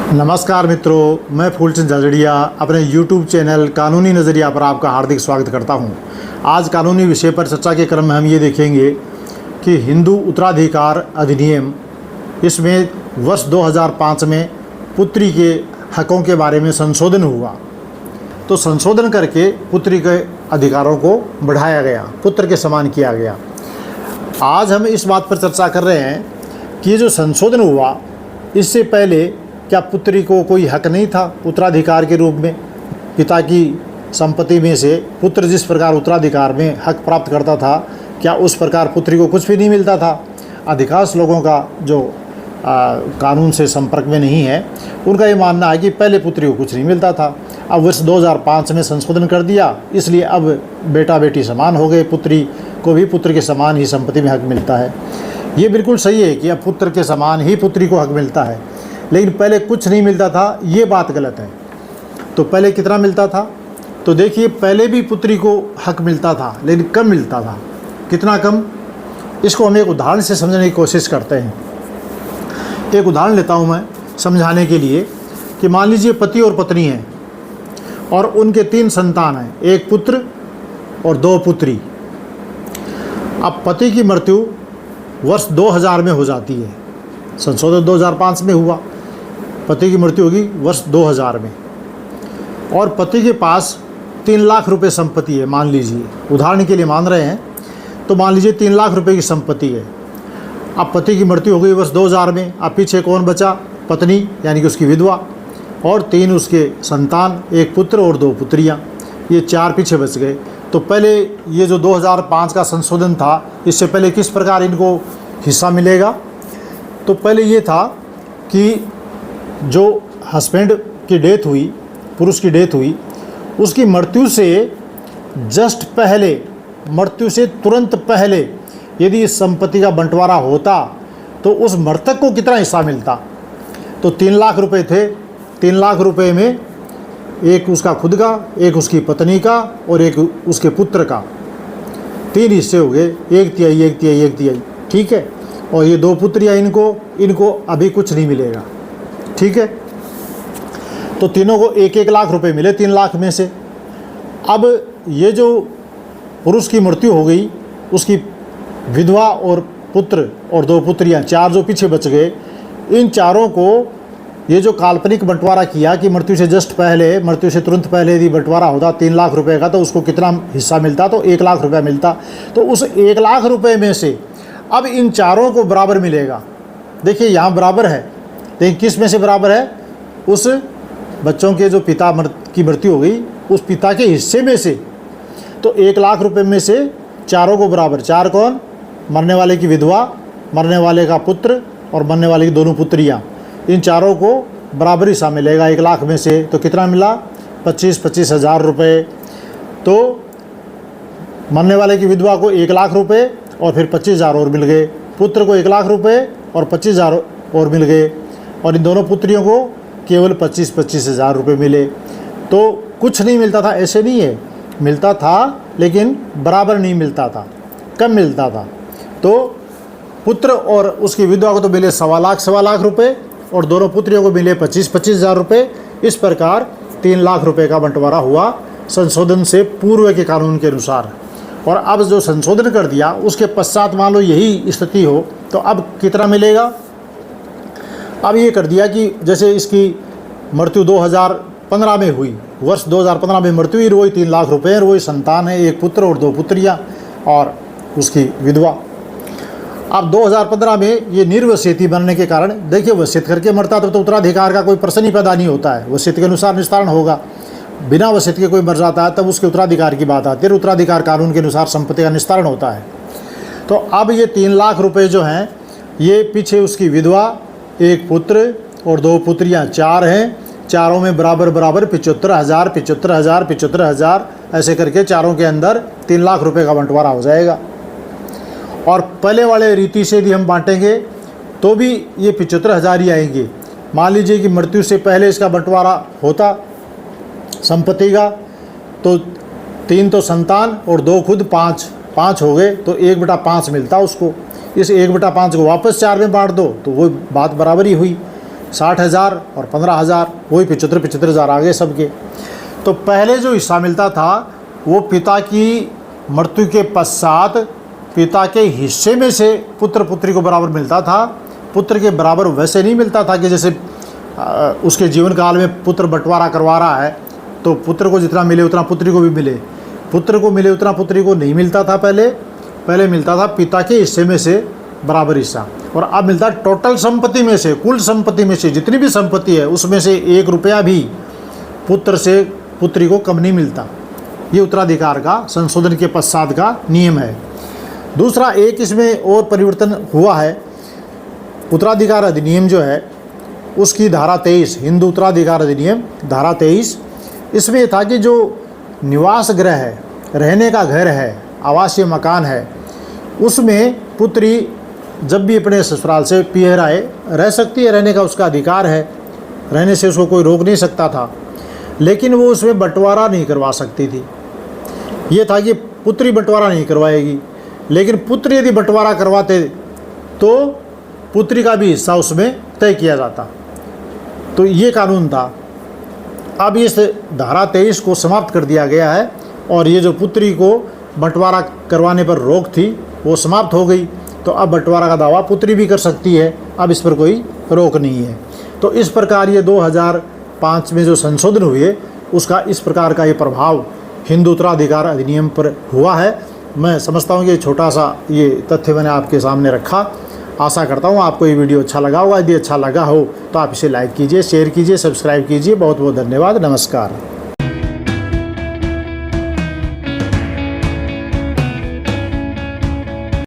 नमस्कार मित्रों, मैं फूलचंद झाझड़िया अपने YouTube चैनल कानूनी नज़रिया पर आपका हार्दिक स्वागत करता हूं। आज कानूनी विषय पर चर्चा के क्रम में हम ये देखेंगे कि हिंदू उत्तराधिकार अधिनियम, इसमें वर्ष 2005 में पुत्री के हकों के बारे में संशोधन हुआ। तो संशोधन करके पुत्री के अधिकारों को बढ़ाया गया, पुत्र के समान किया गया। आज हम इस बात पर चर्चा कर रहे हैं कि ये जो संशोधन हुआ, इससे पहले क्या पुत्री को कोई हक नहीं था उत्तराधिकार के रूप में? पिता की संपत्ति में से पुत्र जिस प्रकार उत्तराधिकार में हक प्राप्त करता था, क्या उस प्रकार पुत्री को कुछ भी नहीं मिलता था? अधिकांश लोगों का जो कानून से संपर्क में नहीं है, उनका ये मानना है कि पहले पुत्री को कुछ नहीं मिलता था। अब वर्ष 2005 में संशोधन कर दिया, इसलिए अब बेटा बेटी समान हो गए, पुत्री को भी पुत्र के समान ही संपत्ति में हक मिलता है। ये बिल्कुल सही है कि अब पुत्र के समान ही पुत्री को हक मिलता है, लेकिन पहले कुछ नहीं मिलता था, ये बात गलत है। तो पहले कितना मिलता था? तो देखिए, पहले भी पुत्री को हक मिलता था, लेकिन कम मिलता था। कितना कम? इसको हम एक उदाहरण से समझने की कोशिश करते हैं। एक उदाहरण लेता हूँ मैं समझाने के लिए कि मान लीजिए पति और पत्नी हैं और उनके 3 संतान हैं, 1 पुत्र और 2 पुत्री। अब पति की मृत्यु वर्ष 2000 में हो जाती है, संशोधन 2005 में हुआ। पति की मृत्यु होगी वर्ष 2000 में, और पति के पास 3 लाख रुपए संपत्ति है। मान लीजिए, उदाहरण के लिए मान रहे हैं, तो मान लीजिए 3 लाख रुपए की संपत्ति है। अब पति की मृत्यु हो गई वर्ष 2000 में। अब पीछे कौन बचा? पत्नी, यानी कि उसकी विधवा, और 3 उसके संतान, 1 पुत्र और 2 पुत्रियाँ, ये 4 पीछे बच गए। तो पहले ये जो 2005 का संशोधन था, इससे पहले किस प्रकार इनको हिस्सा मिलेगा? तो पहले ये था कि जो हस्बैंड की डेथ हुई, पुरुष की डेथ हुई, उसकी मृत्यु से जस्ट पहले, मृत्यु से तुरंत पहले यदि इस संपत्ति का बंटवारा होता तो उस मृतक को कितना हिस्सा मिलता? तो 3 लाख रुपए थे। 3 लाख रुपए में एक उसका खुद का, एक उसकी पत्नी का और एक उसके पुत्र का, 3 हिस्से हो गए, 1 तिहाई, 1 तिहाई, 1 तिहाई। ठीक है। और ये 2 पुत्रियाँ, इनको अभी कुछ नहीं मिलेगा। ठीक है। तो तीनों को 1-1 लाख रुपए मिले 3 लाख में से। अब ये जो पुरुष की मृत्यु हो गई, उसकी विधवा और पुत्र और 2 पुत्रियाँ, 4 जो पीछे बच गए, इन चारों को ये जो काल्पनिक बंटवारा किया कि मृत्यु से जस्ट पहले, मृत्यु से तुरंत पहले यदि बंटवारा होता 3 लाख रुपए का, तो उसको कितना हिस्सा मिलता? तो 1 लाख रुपया मिलता। तो उस 1 लाख रुपए में से अब इन चारों को बराबर मिलेगा। देखिए, यहाँ बराबर है, लेकिन किस में से बराबर है? उस बच्चों के जो पिता की मृत्यु हो गई, उस पिता के हिस्से में से। तो 1 लाख रुपए में से चारों को बराबर। 4 कौन? मरने वाले की विधवा, मरने वाले का पुत्र और मरने वाले की दोनों पुत्रियाँ, इन चारों को बराबर हिस्सा मिलेगा 1 लाख में से। तो कितना मिला? 25 हज़ार रुपये। तो मरने वाले की विधवा को 1 लाख रुपये और फिर 25,000 और मिल गए, पुत्र को 1 लाख रुपये और 25,000 और मिल गए, और इन दोनों पुत्रियों को केवल 25 हज़ार रुपये मिले। तो कुछ नहीं मिलता था, ऐसे नहीं है, मिलता था, लेकिन बराबर नहीं मिलता था, कम मिलता था। तो पुत्र और उसकी विधवा को तो मिले 1.25 लाख रुपये, और दोनों पुत्रियों को मिले 25 हज़ार रुपये। इस प्रकार 3 लाख रुपये का बंटवारा हुआ संशोधन से पूर्व के कानून के अनुसार। और अब जो संशोधन कर दिया, उसके पश्चात मान लो यही स्थिति हो, तो अब कितना मिलेगा? अब ये कर दिया कि जैसे इसकी मृत्यु 2015 में हुई, वर्ष 2015 में मृत्यु हुई, वही 3 लाख रुपये, और वही संतान है, 1 पुत्र और 2 पुत्रियाँ और उसकी विधवा। अब 2015 में ये निर्वसियती बनने के कारण, देखिए, वसियत करके मरता तो उत्तराधिकार का कोई प्रश्न ही पैदा नहीं होता है, वसियत के अनुसार निस्तारण होगा। बिना वसियत के कोई मर जाता है तब उसके उत्तराधिकार की बात आती है, उत्तराधिकार कानून के अनुसार संपत्ति का निस्तारण होता है। तो अब ये 3 लाख रुपए जो हैं, ये पीछे उसकी विधवा, 1 पुत्र और 2 पुत्रियाँ, 4 हैं, चारों में बराबर बराबर 75,000, 75,000, 75,000, ऐसे करके चारों के अंदर 3 लाख रुपए का बंटवारा हो जाएगा। और पहले वाले रीति से यदि हम बांटेंगे तो भी ये 75,000 ही आएंगे। मान लीजिए कि मृत्यु से पहले इसका बंटवारा होता संपत्ति का, तो 3 तो संतान और 2 खुद, 5 हो गए, तो 1/5 मिलता उसको। इस 1/5 को वापस 4 में बांट दो तो वो बात बराबर ही हुई। 60,000 और 15,000, वही 75,000 आ गए सबके। तो पहले जो हिस्सा मिलता था वो पिता की मृत्यु के पश्चात पिता के हिस्से में से पुत्र पुत्री को बराबर मिलता था। पुत्र के बराबर वैसे नहीं मिलता था कि जैसे उसके जीवन काल में पुत्र बंटवारा करवा रहा है तो पुत्र को जितना मिले उतना पुत्री को भी मिले, पुत्र को मिले उतना पुत्री को नहीं मिलता था। पहले मिलता था पिता के हिस्से में से बराबर हिस्सा, और अब मिलता है टोटल संपत्ति में से, कुल संपत्ति में से जितनी भी संपत्ति है उसमें से 1 रुपया भी पुत्र से पुत्री को कम नहीं मिलता। ये उत्तराधिकार का संशोधन के पश्चात का नियम है। दूसरा एक इसमें और परिवर्तन हुआ है, उत्तराधिकार अधिनियम जो है उसकी धारा 23, हिंदू उत्तराधिकार अधिनियम धारा 23, इसमें यह था कि जो निवास गृह है, रहने का घर है, आवासीय मकान है, उसमें पुत्री जब भी अपने ससुराल से पियर आए रह सकती है, रहने का उसका अधिकार है, रहने से उसको कोई रोक नहीं सकता था, लेकिन वो उसमें बंटवारा नहीं करवा सकती थी। ये था कि पुत्री बंटवारा नहीं करवाएगी, लेकिन पुत्र यदि बंटवारा करवाते तो पुत्री का भी हिस्सा उसमें तय किया जाता। तो ये कानून था। अब इस धारा 23 को समाप्त कर दिया गया है और ये जो पुत्री को बंटवारा करवाने पर रोक थी वो समाप्त हो गई। तो अब बंटवारा का दावा पुत्री भी कर सकती है, अब इस पर कोई रोक नहीं है। तो इस प्रकार ये 2005 में जो संशोधन हुए उसका इस प्रकार का ये प्रभाव हिंदू उत्तराधिकार अधिनियम पर हुआ है। मैं समझता हूँ कि छोटा सा ये तथ्य मैंने आपके सामने रखा। आशा करता हूँ आपको ये वीडियो अच्छा लगा होगा। यदि अच्छा लगा हो तो आप इसे लाइक कीजिए, शेयर कीजिए, सब्सक्राइब कीजिए। बहुत बहुत धन्यवाद। नमस्कार।